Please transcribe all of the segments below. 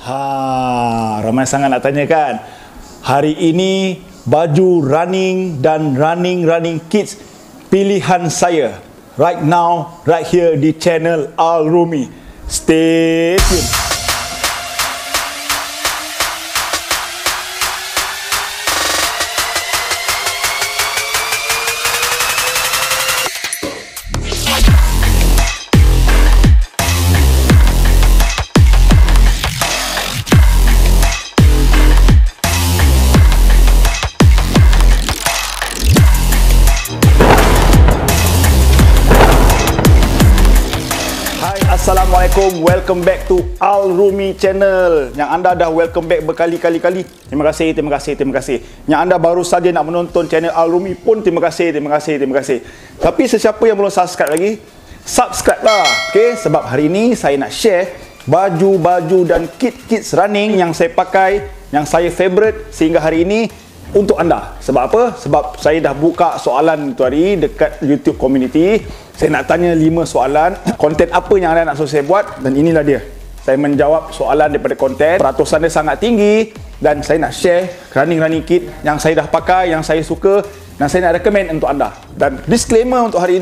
Ramai sangat nak tanya kan. Hari ini baju running dan running kits pilihan saya. Right now, right here di channel Al Rumi. Stay tuned. Assalamualaikum, welcome back to Al Rumi channel. Yang anda dah welcome back berkali-kali. Terima kasih. Yang anda baru saja nak menonton channel Al Rumi pun terima kasih. Tapi sesiapa yang belum subscribe lagi, subscribe lah. Okay? Sebab hari ini saya nak share baju-baju dan kit-kits running yang saya pakai, yang saya favourite sehingga hari ini untuk anda. Sebab apa? Sebab saya dah buka soalan tu hari dekat YouTube community. Saya nak tanya 5 soalan. Konten apa yang anda nak suruh saya buat, dan inilah dia. Saya menjawab soalan daripada konten. Peratusan dia sangat tinggi dan saya nak share running kit yang saya dah pakai, yang saya suka dan saya nak recommend untuk anda. Dan disclaimer untuk hari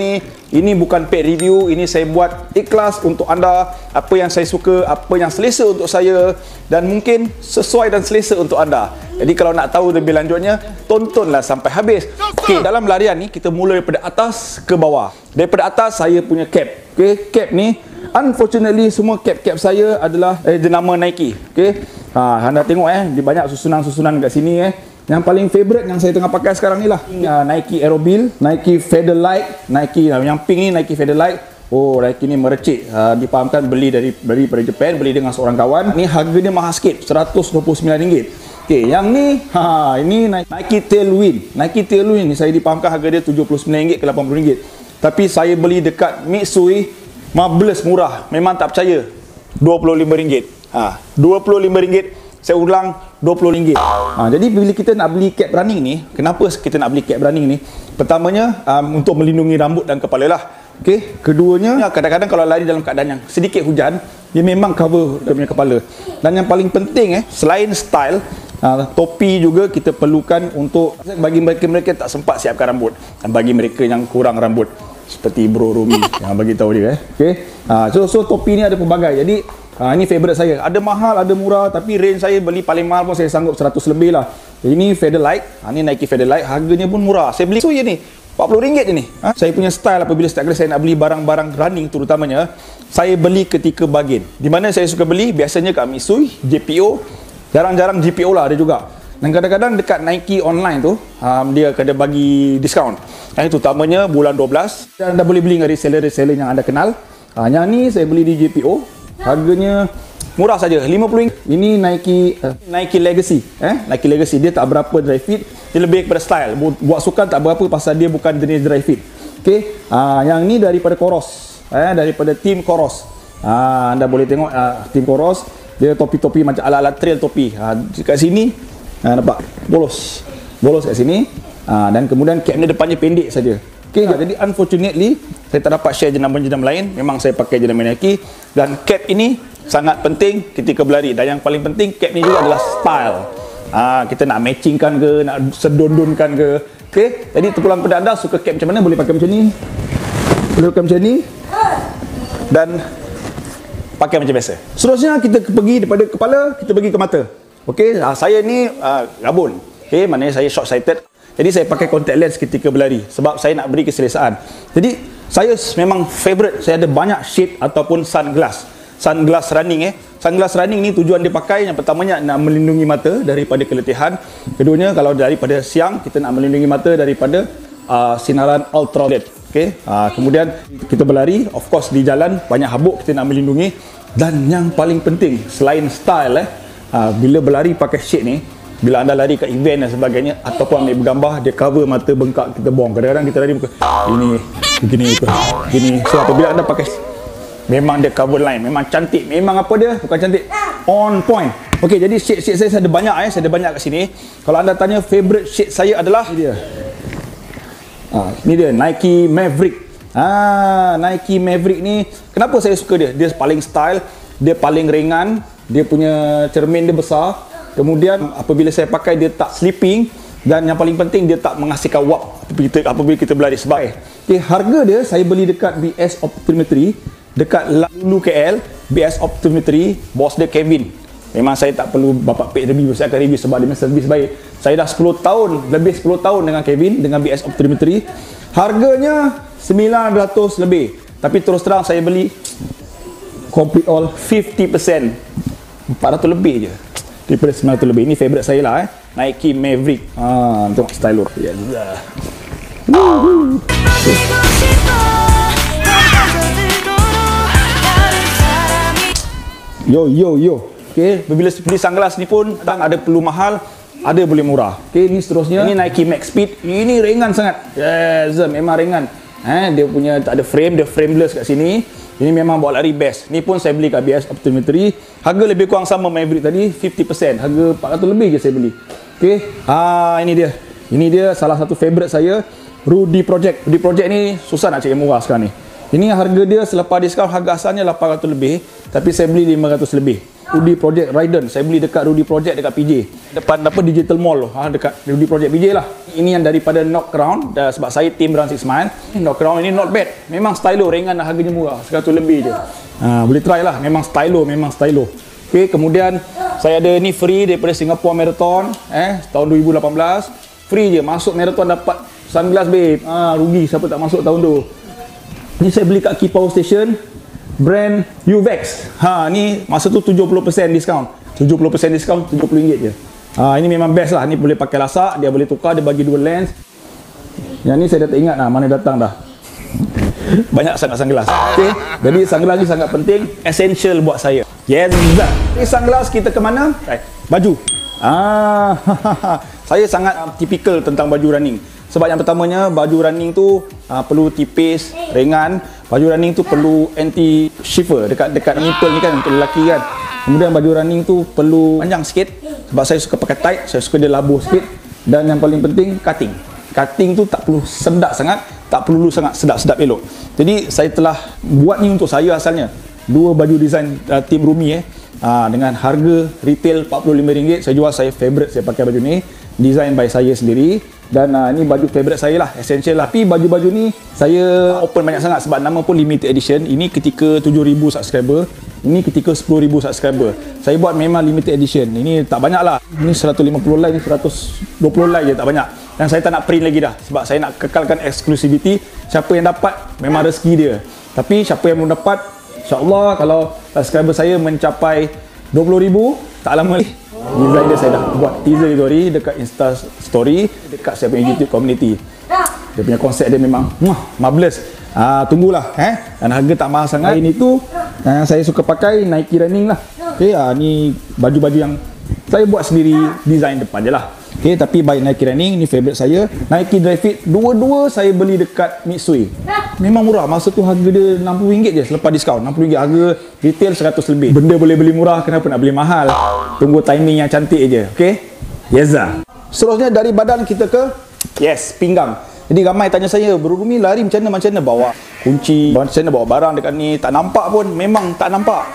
ini bukan paid review. Ini saya buat ikhlas untuk anda. Apa yang saya suka, apa yang selesa untuk saya dan mungkin sesuai dan selesa untuk anda. Jadi kalau nak tahu lebih lanjutnya, tontonlah sampai habis. Okey, dalam larian ni kita mula daripada atas ke bawah. Daripada atas saya punya cap. Okey, cap ni unfortunately semua cap saya adalah jenama Nike. Okey. Anda tengok dia banyak susunan kat sini Yang paling favourite yang saya tengah pakai sekarang ni lah Nike Aerobill, Nike Featherlight, Nike yang pink ni Nike Featherlight. Oh, Nike ni merecik. Dipahamkan beli daripada Japan, beli dengan seorang kawan. Ni harga dia mahal sikit, RM129. Okey, yang ni ini Nike Tailwind. Nike Tailwind ni saya dipahamkan harga dia RM79 ke RM80. Tapi saya beli dekat Mitsui, marvelous murah. Memang tak percaya. RM25. RM25. Saya ulang, RM20. Jadi bila kita nak beli cap running ni, kenapa kita nak beli cap running ni? Pertamanya untuk melindungi rambut dan kepala lah. Okey, keduanya kadang-kadang kalau lari dalam keadaan yang sedikit hujan, dia memang cover dia punya kepala. Dan yang paling penting selain style, topi juga kita perlukan untuk bagi mereka tak sempat siapkan rambut, dan bagi mereka yang kurang rambut seperti Bro Rumi yang bagi tahu dia okey. So topi ni ada pelbagai. Jadi ini favourite saya. Ada mahal, ada murah, tapi range saya beli paling mahal pun saya sanggup 100 lebih lah. Ini Featherlight, ini Nike Featherlight, harganya pun murah. Saya beli ni RM40 je ni. Saya punya style apabila setiap kali saya nak beli barang-barang running terutamanya, saya beli ketika bargain. Di mana saya suka beli? Biasanya kat Mitsui, JPO, jarang-jarang GPO lah ada juga. Dan kadang-kadang dekat Nike online tu, dia ada bagi diskaun. Terutamanya bulan 12. Dan anda boleh beli dengan reseller yang anda kenal. Yang ni saya beli di JPO. Harganya murah saja, RM50. Ini Nike Legacy. Nike Legacy dia tak berapa dry fit. Dia lebih kepada style. Buat sukan tak berapa pasal dia bukan jenis dry fit. Okey. Yang ni daripada Coros. Daripada Team Coros. Anda boleh tengok Team Coros. Dia topi-topi macam ala-ala trail topi. Dekat sini nampak bolos kat sini. Dan kemudian cap ni depannya pendek saja. Okey, jadi unfortunately saya tak dapat share jenama-jenama lain. Memang saya pakai jenama Nike. Dan cap ini sangat penting ketika berlari. Dan yang paling penting, cap ni juga adalah style. Kita nak matchingkan ke, nak sedondonkan ke. Okey, jadi terpulang pada anda suka cap macam mana, boleh pakai macam ni. Boleh pakai macam ni. Dan pakai macam biasa. Seterusnya kita pergi daripada kepala, kita pergi ke mata. Okey, saya ni rabun. Okey, maknanya saya short sighted. Jadi saya pakai contact lens ketika berlari sebab saya nak beri keselesaan. Jadi saya memang favourite, saya ada banyak shade ataupun sunglass running Sunglass running ni tujuan dia pakai, yang pertamanya nak melindungi mata daripada keletihan. Keduanya kalau daripada siang kita nak melindungi mata daripada sinaran ultraviolet. Okey. Kemudian kita berlari, of course di jalan banyak habuk, kita nak melindungi. Dan yang paling penting selain style bila berlari pakai shade ni, bila anda lari kat event dan sebagainya ataupun ambil bergambar, dia cover mata bengkak kita buang. Kadang-kadang kita lari ini begini. So apabila anda pakai, memang dia cover line, memang cantik. Memang apa dia? Bukan cantik, on point. Okey, jadi shade saya ada banyak saya ada banyak kat sini. Kalau anda tanya favorite shade saya adalah ini dia. Ini dia Nike Maverick. Nike Maverick ni kenapa saya suka dia? Dia paling style, dia paling ringan, dia punya cermin dia besar. Kemudian apabila saya pakai dia tak slipping, dan yang paling penting dia tak menghasilkan wap apabila kita berlari. Sebab harga dia saya beli dekat BS Optometry dekat Lulu KL. BS Optometry, bos dia Kevin. Memang saya tak perlu bapak paid review, saya akan review sebab dia servis baik. Saya dah 10 tahun, lebih 10 tahun dengan Kevin, dengan BS Optometry. Harganya 900 lebih. Tapi terus terang saya beli complete all 50%. 400 lebih je daripada 900 lebih. Ini favourite saya lah Nike Maverick. Tengok stylo. Yes. Yo. Okay, bila beli sunglass ni pun tak ada perlu mahal, ada boleh murah. Okay, ni seterusnya. Ini Nike Max Speed. Ini ringan sangat. Yes, memang ringan. Dia punya tak ada frame, dia frameless kat sini. Ini memang bawa lari best. Ni pun saya beli kat BS Optometry. Harga lebih kurang sama Maverick tadi, 50%. Harga 400 lebih je saya beli. Okay, ini dia. Ini dia salah satu favorite saya, Rudy Project. Rudy Project ni susah nak cari murah sekarang ni. Ini harga dia selepas diskaun, harga asalnya 800 lebih, tapi saya beli 500 lebih. Rudy Project Raiden, saya beli dekat Rudy Project dekat PJ. Depan Digital Mall, dekat Rudy Project PJ lah. Ini yang daripada Knock Crown, sebab saya team Run 6 Mile. Knock Crown ini not bad. Memang stylo, ringan dan harganya murah, 100 lebih je. Boleh try lah, memang stylo. Okay, kemudian saya ada ni free daripada Singapore Marathon, tahun 2018. Free je, masuk marathon dapat sunglass babe. Rugi siapa tak masuk tahun tu. Ni saya beli kat Key Power Station, brand Uvex. Ni masa tu 70% diskaun. 70% diskaun, RM70 je. Ini memang best lah. Ni boleh pakai lasak, dia boleh tukar, dia bagi dua lens. Yang ni saya dah tak ingat lah mana datang dah. Banyak sangat sunglass. Okay, jadi sunglass ni sangat penting, essential buat saya. Yes, ini sunglass kita ke mana? Baju. Saya sangat typical tentang baju running. Sebab yang pertamanya, baju running tu perlu tipis, ringan. Baju running tu perlu anti-shiver dekat nipple ni kan, untuk lelaki kan. Kemudian baju running tu perlu panjang sikit, sebab saya suka pakai tight, saya suka dia labuh sikit. Dan yang paling penting, cutting. Cutting tu tak perlu sedap sangat, tak perlu sangat sedap-sedap elok. Jadi saya telah buat ni untuk saya asalnya. Dua baju design Team Rumi dengan harga retail RM45. Saya jual, saya favourite, saya pakai baju ni. Design by saya sendiri. Dan ini baju favourite saya lah, essential lah. Tapi baju-baju ni saya open banyak sangat sebab nama pun limited edition. Ini ketika 7,000 subscriber, ini ketika 10,000 subscriber. Saya buat memang limited edition. Ini tak banyak lah. Ini 150 like, ini 120 like je, tak banyak. Dan saya tak nak print lagi dah, sebab saya nak kekalkan exclusivity. Siapa yang dapat memang rezeki dia. Tapi siapa yang belum dapat, insyaAllah kalau subscriber saya mencapai 20,000, tak lama lagi design dia saya dah buat teaser story dekat Insta story, dekat saya punya YouTube community. Dia punya konsep dia memang marvelous. Tunggulah dan harga tak mahal sangat. Ini tu saya suka pakai Nike running lah. Okay, ni baju-baju yang saya buat sendiri, design depan je lah. Okay, tapi by Nike running ni favourite saya. Nike Dry Fit, dua-dua saya beli dekat Mitsui. Memang murah, masa tu harga dia RM60 je selepas diskaun. RM60, harga retail 100 lebih. Benda boleh beli murah, kenapa nak beli mahal? Tunggu timing yang cantik je. Okay, Yeza. Seterusnya dari badan kita ke pinggang. Jadi ramai tanya saya, Bro Rumi lari macam mana bawa kunci, macam mana bawa barang dekat ni, tak nampak pun. Memang tak nampak.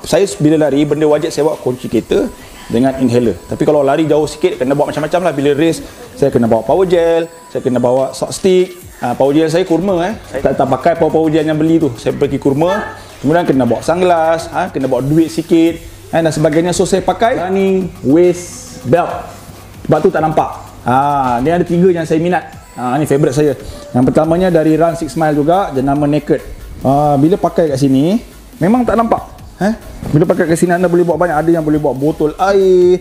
Saya bila lari, benda wajib saya bawa kunci kereta dengan inhaler. Tapi kalau lari jauh sikit, kena bawa macam-macam lah. Bila race, saya kena bawa power gel, saya kena bawa sock stick. Power gel saya kurma. Saya tak pakai power gel yang beli tu, saya pergi kurma. Kemudian kena bawa sunglass, kena bawa duit sikit dan sebagainya. So saya pakai running waist belt, sebab tu tak nampak. Ni ada 3 yang saya minat. Ni favourite saya. Yang pertamanya dari Run 6 Mile juga, jenama Naked. Bila pakai kat sini memang tak nampak. Bila pakai kat sini anda boleh bawa banyak. Ada yang boleh bawa botol air,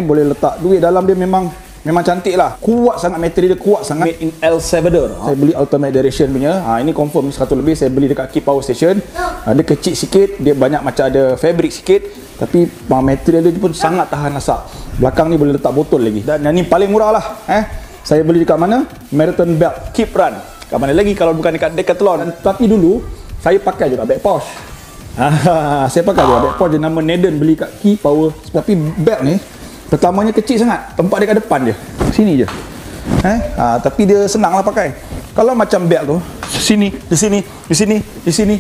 boleh letak duit dalam dia. Memang cantik lah. Kuat sangat, material dia kuat sangat. Made in El Salvador. Saya beli Ultimate Duration punya. Ini confirm 100 lebih. Saya beli dekat Key Power Station. Dia kecil sikit, dia banyak macam ada fabric sikit, tapi material dia pun sangat tahan lasak. Belakang ni boleh letak botol lagi. Dan yang ni paling murah lah. Saya beli dekat mana? Marathon Belt Keep Run. Kat mana lagi kalau bukan dekat Decathlon. Tapi dulu saya pakai juga bag pouch. Saya pakai juga bag pouch, nama Naden, beli kat Key Power. Tapi belt ni pertamanya kecil sangat, tempat dia kat depan je, sini je. Tapi dia senang lah pakai. Kalau macam belt tu, di sini,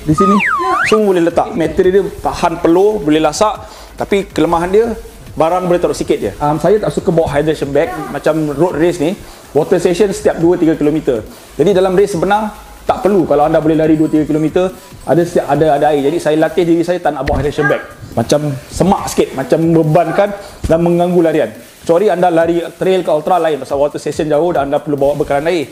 semua boleh letak. Material dia tahan peluh, boleh lasak. Tapi kelemahan dia, barang boleh taruh sikit je. Saya tak suka bawa hydration bag. Macam road race ni, water station setiap 2-3 km. Jadi dalam race sebenar, tak perlu. Kalau anda boleh lari 2-3 km, ada air. Jadi saya latih diri saya tak nak bawa hydration bag. Macam semak sikit, macam membebankan dan mengganggu larian. Kecuali anda lari trail ke ultra lain, pasal water station jauh dan anda perlu bawa bekalan air.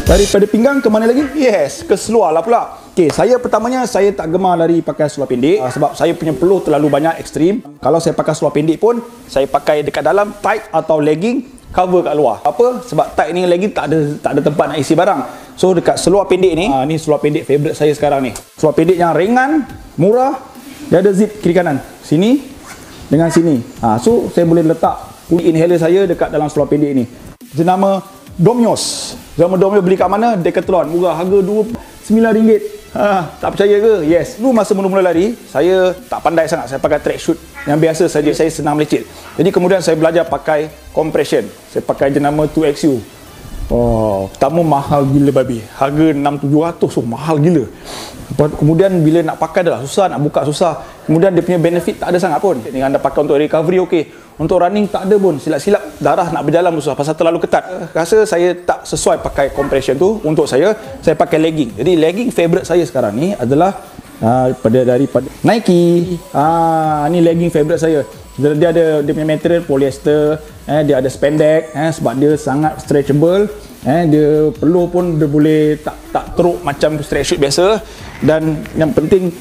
Daripada pinggang ke mana lagi? Yes, ke seluar lah pula. Okay, saya pertamanya saya tak gemar lari pakai seluar pendek sebab saya punya peluh terlalu banyak ekstrim. Kalau saya pakai seluar pendek pun, saya pakai dekat dalam tight atau legging cover kat luar. Apa? Sebab tight ni legging tak ada tempat nak isi barang. So dekat seluar pendek ni, ni seluar pendek favorite saya sekarang ni. Seluar pendek yang ringan, murah, dia ada zip kiri kanan. Sini dengan sini. So saya boleh letak inhaler saya dekat dalam seluar pendek ni. Jenama Domios. Zaman Domios beli kat mana? Decathlon. Murah, harga RM9. Tak percaya ke? Yes. Dulu masa mula-mula lari, saya tak pandai sangat. Saya pakai track shoot yang biasa saja. Saya senang melecet. Jadi kemudian saya belajar pakai compression. Saya pakai jenama 2XU. Oh, pertama mahal gila babi. Harga 600-700. So mahal gila. Kemudian bila nak pakai dah susah, nak buka susah. Kemudian dia punya benefit tak ada sangat pun. Dengan anda pakai untuk recovery okey. Untuk running tak ada pun. Silap-silap darah nak berjalan susah pasal terlalu ketat. Rasa saya tak sesuai pakai compression tu. Untuk saya pakai legging. Jadi legging favorite saya sekarang ni adalah daripada Nike. Ni legging favorite saya. Dia ada dia punya material polyester, dia ada spandex, sebab dia sangat stretchable. Dia peluh pun dia boleh tak teruk macam stretch shoot biasa. Dan yang penting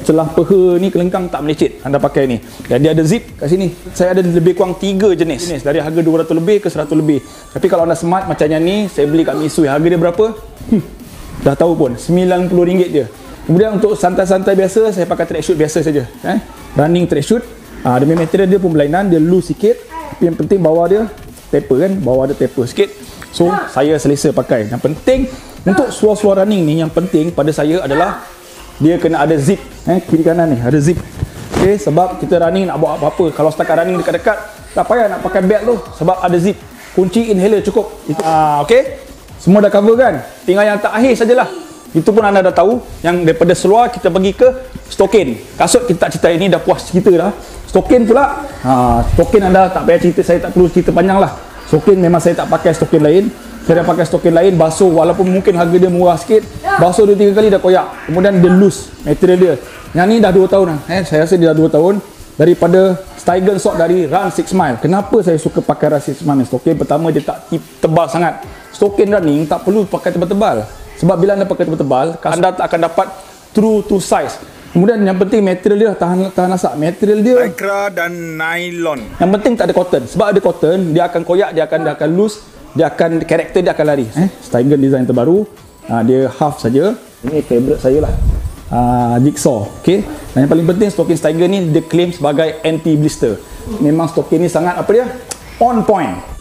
celah peha ni kelengkang tak melecet anda pakai ni. Dan dia ada zip kat sini. Saya ada lebih kurang 3 jenis dari harga 200 lebih ke 100 lebih. Tapi kalau anda smart macam yang ni, saya beli kat Mitsui. Harga dia berapa? Dah tahu pun, RM90 je. Kemudian untuk santai-santai biasa, saya pakai track shoot biasa saja. Running track shoot. Dia punya material dia pun berlainan, dia loose sikit. Tapi yang penting bawah dia taper kan, bawah dia taper sikit. So saya selesa pakai. Yang penting untuk seluar-seluar running ni, yang penting pada saya adalah dia kena ada zip. Kiri kanan ni ada zip. Okay, sebab kita running nak buat apa-apa. Kalau setakat running dekat-dekat, tak payah nak pakai belt tu sebab ada zip. Kunci inhaler cukup. Okay, semua dah cover kan? Tinggal yang tak akhir sajalah. Itu pun anda dah tahu. Yang daripada seluar kita pergi ke stokin. Kasut kita tak cerita, ini dah puas cerita dah. Stokin pula, stokin anda tak payah cerita, saya tak perlu cerita panjang lah. Stokin memang saya tak pakai stokin lain. Saya dah pakai stokin lain, basuh walaupun mungkin harga dia murah sikit. Basuh 2-3 kali dah koyak. Kemudian dia loose material dia. Yang ni dah 2 tahun lah. Saya rasa dia dah 2 tahun. Daripada Steigen Sock dari Run 6 Mile. Kenapa saya suka pakai Run 6 Mile stokin? Pertama dia tak tebal sangat. Stokin running tak perlu pakai tebal-tebal. Sebab bila anda pakai tebal-tebal, anda tak akan dapat true to size. Kemudian yang penting material dia tahan asak. Material dia lycra dan nylon. Yang penting tak ada cotton. Sebab ada cotton, dia akan koyak, dia akan loose, dia akan karakter dia akan lari. Steigen design terbaru. Dia half saja. Ini favorite saya lah. Jigsaw. Okey. Dan yang paling penting stokin Steigen ni dia claim sebagai anti blister. Memang stokin ni sangat apa dia? On point.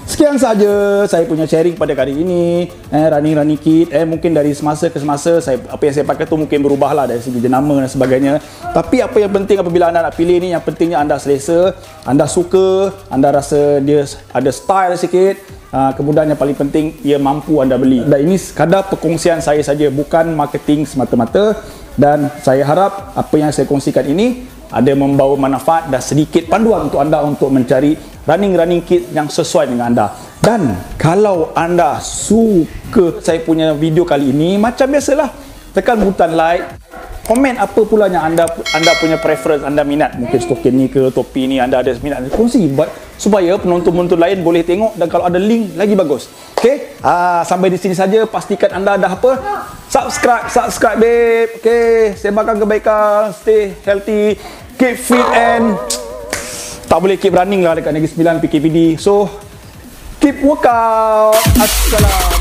Sekian saja saya punya sharing pada kali ini. Running kit. Mungkin dari semasa ke semasa apa yang saya pakai tu mungkin berubah lah dari segi jenama dan sebagainya. Tapi apa yang penting apabila anda nak pilih ni, yang pentingnya anda selesa, anda suka, anda rasa dia ada style sikit. Kemudian yang paling penting ia mampu anda beli. Dan ini sekadar perkongsian saya saja, bukan marketing semata-mata. Dan saya harap apa yang saya kongsikan ini ada membawa manfaat dan sedikit panduan untuk anda untuk mencari running kit yang sesuai dengan anda. Dan kalau anda suka saya punya video kali ini, macam biasalah, tekan butang like, komen apa pula yang anda punya preference, anda minat. Mungkin stokin ni ke topi ni anda ada minat, kongsi supaya penonton-penonton lain boleh tengok. Dan kalau ada link lagi bagus. Okey, sampai di sini saja. Pastikan anda dah apa? Subscribe babe. Okey, sebarkan kebaikan, stay healthy, keep fit and tak boleh keep running lah dekat Negeri Sembilan PKPD. So keep workout. Assalam.